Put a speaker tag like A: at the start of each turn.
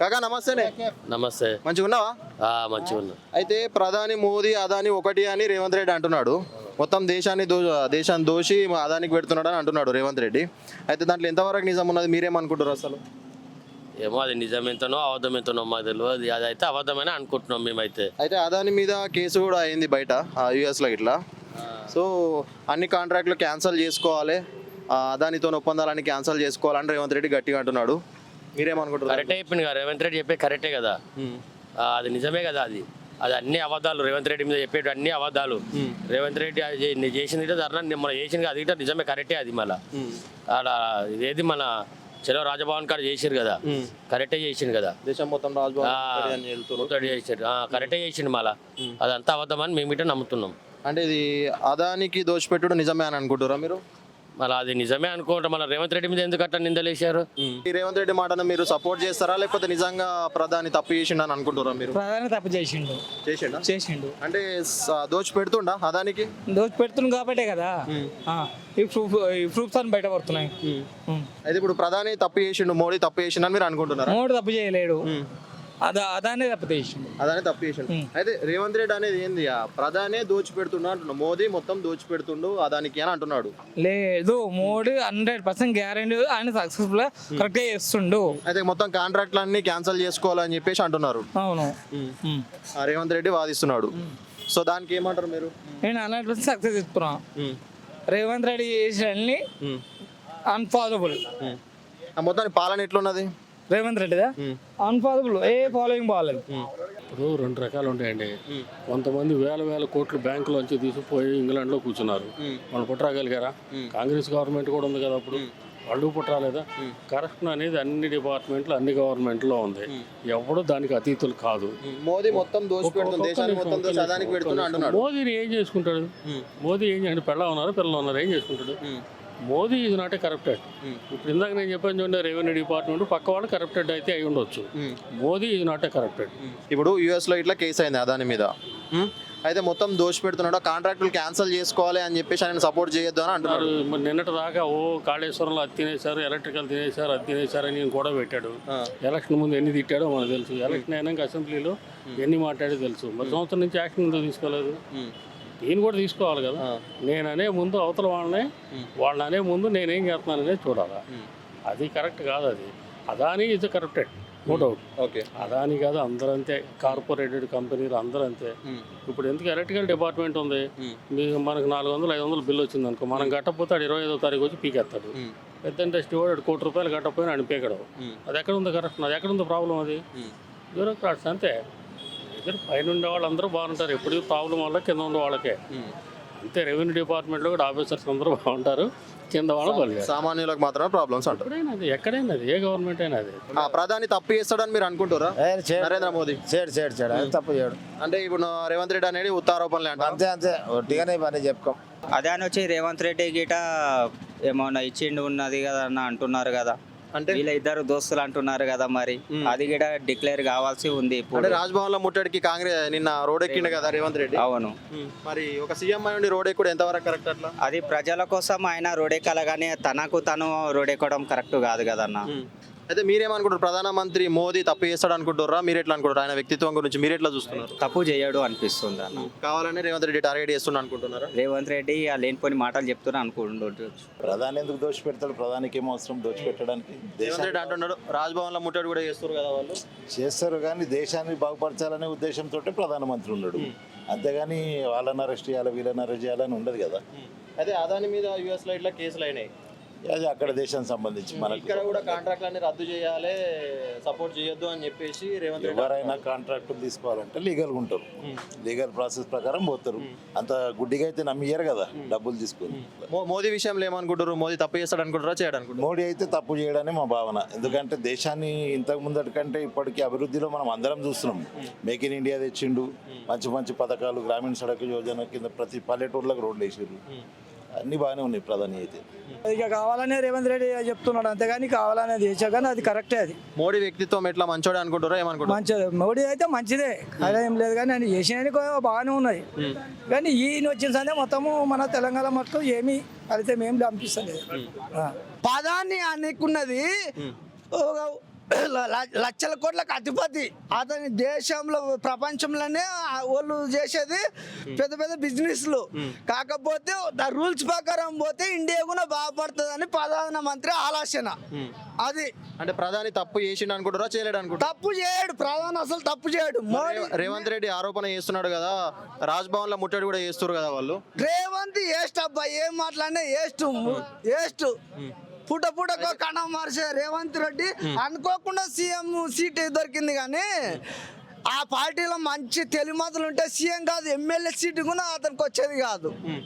A: కాకా నమస్తేనే.
B: నమస్తే.
A: మంచిగా ఉన్నావా?
B: మంచిగా ఉన్నా.
A: అయితే ప్రధాని మోదీ అదాని ఒకటి అని రేవంత్ రెడ్డి అంటున్నాడు. మొత్తం దేశాన్ని దోషి అదానికి పెడుతున్నాడు అని అంటున్నాడు రేవంత్ రెడ్డి. అయితే దాంట్లో ఎంతవరకు నిజం ఉన్నది, మీరేమనుకుంటారు అసలు?
B: ఏమో అది నిజం ఎంతనో అబద్ధం ఎంతనో మాకు తెలియదు. అది అయితే అబద్ధమని అనుకుంటున్నాం మేమైతే.
A: అయితే అదాని మీద కేసు కూడా అయింది బయట యూఎస్లో ఇట్లా. సో అన్ని కాంట్రాక్ట్లు క్యాన్సిల్ చేసుకోవాలి, అదానితో ఒప్పందాలన్నీ క్యాన్సిల్ చేసుకోవాలని రేవంత్ రెడ్డి గట్టిగా అంటున్నాడు. మీరేమనుకుంటారు?
B: కరెక్టే చెప్పింది కదా రేవంత్ రెడ్డి, చెప్పేది కరెక్టే కదా. అది నిజమే కదా. అది అది అన్ని అబద్ధాలు. రేవంత్ రెడ్డి మీద చెప్పేటి అన్ని అబద్ధాలు. రేవంత్ రెడ్డి చేసింది ధర్నా మన చేసింది అది కూడా నిజమే, కరెక్టే. అది మళ్ళీ ఆడ ఇదేది మన చలో రాజభవన్ కాడ చేసిరు కదా, కరెక్టే చేసిండు కదా.
A: దేశం మొత్తం
B: రాజభవన్ చేసారు, కరెక్టే చేసిండు. మళ్ళీ అదంతా అబద్ధమని మేము ఇట్లా నమ్ముతున్నాం.
A: అంటే ఇది అదానికి దోషపెట్టుడు నిజమే అని అనుకుంటారా మీరు?
B: మళ్ళీ అది నిజమే అనుకుంటా. మళ్ళీ రేవంత్ రెడ్డి మీద ఎందుకు అట్లా నిందలేశారు?
A: ఈ రేవంత్ రెడ్డి మాటను మీరు సపోర్ట్ చేస్తారా, లేకపోతే నిజంగా ప్రధాని తప్పు చేసిండు అని అనుకుంటారా మీరు?
C: ప్రధాని తప్పు చేసిండు
A: అంటే దోచి పెడుతుండా అదానికి?
C: దోచి పెడుతుంది కాబట్టే కదా ఈ ప్రూఫ్స్ అని బయట పడుతున్నాయి.
A: అయితే ఇప్పుడు ప్రధాని తప్పు చేసిండు, మోడీ తప్పు చేసిండు అని మీరు అనుకుంటున్నారా?
C: మోడీ తప్పు చేయలేడు, అదానే తప్పు చేసిండు.
A: అదానే తప్పు చేసిండు. అయితే రేవంత్ రెడ్డి అనేది ఏంది, ప్రధానే దోచి పెడుతుండు అంటున్నాడు, మోదీ మొత్తం దోచి పెడుతుండు అదానికి అని అంటున్నాడు.
C: లేదు, మోడీ 100% గ్యారెంటీ ఆయన సక్సెస్ఫుల్ గా కరెక్ట్ గా చేస్తుండు.
A: అయితే మొత్తం కాంట్రాక్ట్లు అన్ని క్యాన్సిల్ చేసుకోవాలని చెప్పేసి అంటున్నారు.
C: అవును,
A: రేవంత్ రెడ్డి వాదిస్తున్నాడు. సో దానికి ఏమంటారు మీరు?
C: నేను 100% సక్సెస్ ఇస్తున్నా. రేవంత్ రెడ్డి చేసిన అన్ఫాలోబుల్.
A: మొత్తానికి పాలన ఎట్లున్నది
C: రేవంత్ రెడ్డిదా? అన్ఫాలోబుల్, ఏ ఫాలోయింగ్ బాగాలేదు.
D: ఇప్పుడు 2 రకాలు ఉంటాయండి. కొంతమంది వేల కోట్లు బ్యాంకులోంచి తీసుకుపోయి ఇంగ్లాండ్లో కూర్చున్నారు. వాళ్ళు పుట్టరాగలిగారా? కాంగ్రెస్ గవర్నమెంట్ కూడా ఉంది కదా, అప్పుడు వాళ్ళు పుట్టరాలేదా? కరప్షన్ అనేది అన్ని డిపార్ట్మెంట్లు అన్ని గవర్నమెంట్లో ఉంది. ఎవడు దానికి అతీతులు కాదు.
A: మోదీ మొత్తం
D: మోదీని ఏం చేసుకుంటాడు? మోదీ ఏం చేయండి, పిల్లలు ఉన్నారు ఏం చేసుకుంటాడు? Modi is not a corrupted. ఇప్పుడు ఇందాక నేను చెప్పాను చూడండి, రెవెన్యూ డిపార్ట్మెంట్ పక్క వాళ్ళు కరప్టెడ్ అయితే అయి ఉండొచ్చు. Modi is not a corrupted.
A: ఇప్పుడు యూఎస్లో ఇట్లా కేసు అయింది అదాని మీద. అయితే మొత్తం దోషి పెడుతున్నాడు, కాంట్రాక్టులు క్యాన్సిల్ చేసుకోవాలి అని చెప్పేసి ఆయన సపోర్ట్ చేయొద్దు అని అంటున్నారు.
D: నిన్నటి దాకా కాళేశ్వరంలో అది తినేశారు, ఎలక్ట్రికల్ తినేశారు, అది తినేశారు అని కూడా పెట్టాడు. ఎలక్షన్ ముందు ఎన్ని తిట్టాడో మనకు తెలుసు. ఎలక్షన్ అయినాక అసెంబ్లీలో ఎన్ని మాట్లాడో తెలుసు. మరి సంవత్సరం నుంచి యాక్షన్ ఎందుకు తీసుకోలేదు? నేను కూడా తీసుకోవాలి కదా. నేననే ముందు అవతల వాళ్ళనే ముందు నేనేం చేస్తున్నాననే చూడాలి. అది కరెక్ట్ కాదు. అది Adani is corrupted, no doubt.
A: Okay,
D: Adani కాదు, అందరూ అంతే. కార్పొరేటెడ్ కంపెనీలు అందరూ అంతే. ఇప్పుడు ఎందుకు ఎలక్ట్రికల్ డిపార్ట్మెంట్ ఉంది, మనకు 400-500 బిల్లు వచ్చింది అనుకో, మనం కట్టకపోతే 25వ తారీఖు వచ్చి పీకేస్తాడు. పెద్ద ఇండస్ట్రీ వాడు ₹1 కోటి కట్టకపోయినా ఆయన పీకడం. అది ఎక్కడ ఉంది కరప్షన్? అది ఎక్కడ ఉంది ప్రాబ్లం? అది బ్యూరోక్రాట్స్ అంతే. ఇద్దరు పైన ఉండే వాళ్ళు అందరూ బాగుంటారు. ఎప్పుడు ప్రాబ్లం వల్ల కింద ఉండే వాళ్ళకే అంతే. రెవెన్యూ డిపార్ట్మెంట్లో కూడా ఆఫీసర్స్ అందరూ బాగుంటారు, కింద వాళ్ళు బలిగారు.
A: సామాన్యులకు మాత్రమే ప్రాబ్లమ్స్ అంటారు.
D: ఎక్కడైనా అది, ఏ గవర్నమెంట్ అయినా అది.
A: ప్రధాని తప్పు చేస్తాడని మీరు అనుకుంటారా? నరేంద్ర మోదీ
E: తప్పు చేయడు.
A: అంటే ఇప్పుడు రేవంత్ రెడ్డి అనేది ఉత్తారోపణలే
E: అంతే అంతే, ఒట్టిగానే పని చెప్పుకోం.
F: అదే అని వచ్చి రేవంత్ రెడ్డి గిట ఏమన్నా ఇచ్చిండు ఉన్నది కదా అన్న అంటున్నారు కదా. అంటే వీళ్ళ ఇద్దరు దోస్తులు అంటున్నారు కదా, మరి అది కూడా డిక్లేర్ కావాల్సి ఉంది. ఇప్పుడు
A: రాజ్భవన్ లో ముట్టడికి కాంగ్రెస్ నిన్న రోడ్ ఎక్కిండు కదా రేవంత్ రెడ్డి.
F: అవును,
A: మరి ఒక సీఎం నుండి రోడ్ ఎక్కుడు ఎంతవరకు కరెక్ట్? అట్లా
F: అది ప్రజల కోసం ఆయన రోడ్ ఎక్కాలి, కానీ తను రోడ్ ఎక్కడం కరెక్ట్ కాదు కదన్న.
A: అయితే మీరేమనుకుంటారు? ప్రధానమంత్రి మోదీ తప్పు చేస్తాడు అనుకుంటారా? మీరు ఎట్లా అనుకుంటారు? ఆయన వ్యక్తిత్వం గురించి మీరు ఎట్లా చూస్తున్నారు?
F: తప్పు చేయడు అనిపిస్తుంది అన్న.
A: కావాలని రేవంత్ రెడ్డి టార్గెట్ చేస్తున్నా అనుకుంటున్నారా?
F: రేవంత్ రెడ్డి లేనిపోని మాటలు చెప్తున్నా అనుకుంటుండొచ్చు.
E: ప్రధాని ఎందుకు దోషి పెడతాడు? ప్రధానికి ఏమో అవసరం దోషి పెట్టడానికి?
A: రేవంత్ రెడ్డి అంటున్నాడు రాజ్భవన్ లో ముట్టడి కూడా చేస్తారు కదా వాళ్ళు.
E: చేస్తారు, కానీ దేశాన్ని బాగుపరచాలనే ఉద్దేశంతో ప్రధానమంత్రి ఉన్నాడు. అంతేగాని వాళ్ళని అరెస్ట్ చేయాలి, వీళ్ళని అరెస్ట్ చేయాలని ఉండదు కదా.
A: అయితే అదాని మీద యూఎస్ లో ఇట్లా కేసులు అయినాయి.
E: అది అక్కడ దేశానికి సంబంధించి మనకి
A: ఇక్కడ కూడా కాంట్రాక్ట్లన్నీ రద్దు చేయాలి, సపోర్ట్ చేయొద్దు అని చెప్పేసి రేవంత్ రెడ్డి.
E: ఎవరైనా కాంట్రాక్టులు తీసుకోవాలంటే లీగల్గా ఉంటారు, లీగల్ ప్రాసెస్ ప్రకారం పోతారు. అంత గుడ్డిగా అయితే నమ్మియ్యారు కదా డబ్బులు తీసుకొని.
A: మోదీ విషయంలో ఏమనుకుంటారు? మోదీ తప్పు చేస్తాడు అనుకుంటారా, చేయడం అనుకుంటారు?
E: మోడీ అయితే తప్పు చేయడమే మా భావన. ఎందుకంటే దేశాన్ని ఇంతకు ముందటి కంటే ఇప్పటికీ అభివృద్ధిలో మనం అందరం చూస్తున్నాం. మేక్ ఇన్ ఇండియా తెచ్చిండు, మంచి మంచి పథకాలు, గ్రామీణ సడక్ యోజన కింద ప్రతి పల్లెటూర్లకు రోడ్లు వేసారు, అన్ని బాగానే ఉన్నాయి. ప్రధాని అయితే
C: ఇక కావాలనే రేవంత్ రెడ్డి చెప్తున్నాడు, అంతేగాని కావాలనేది చేసా, కానీ అది కరెక్టే. అది
A: మోడీ వ్యక్తిత్వం ఎట్లా మంచోడే అనుకుంటారా, ఏమనుకుంటారు?
C: మంచిది, మోడీ అయితే మంచిదే, అదే ఏం లేదు. కానీ ఆయన చేసిన బాగానే ఉన్నాయి, కానీ ఈయన వచ్చిన సందే మొత్తము మన తెలంగాణ మొత్తం ఏమీ ఫలితం ఏం అనిపిస్తలేదు.
G: పదాన్ని అనుకున్నది
C: లక్షల కోట్లకు అధిపతి. అతని దేశంలో ప్రపంచంలోనే వాళ్ళు చేసేది పెద్ద పెద్ద బిజినెస్లు. కాకపోతే రూల్స్ ప్రకారం పోతే ఇండియా కూడా బాగుపడుతుందని ప్రధానమంత్రి ఆలోచన. అది
A: అంటే ప్రధాని తప్పు చేసిండు అనుకుంటారా చేయలేడు అనుకుంటారా?
C: తప్పు చేయడు ప్రధాని, అసలు తప్పు చేయడు. మోడీ
A: రేవంత్ రెడ్డి ఆరోపణ చేస్తున్నాడు కదా, రాజ్భవన్ లో ముట్టడి కూడా చేస్తారు కదా వాళ్ళు.
C: రేవంత్ ఏస్ట్ అబ్బా, ఏం మాట్లాడినా ఏస్ట్ పుటకో కణం మార్చే రేవంత్ రెడ్డి అనుకోకుండా సీఎం సీట్ దొరికింది. కానీ ఆ పార్టీలో మంచి తెలివిమంతులు ఉంటే సీఎం కాదు, ఎమ్మెల్యే సీటు కూడా అతనికి వచ్చేది కాదు.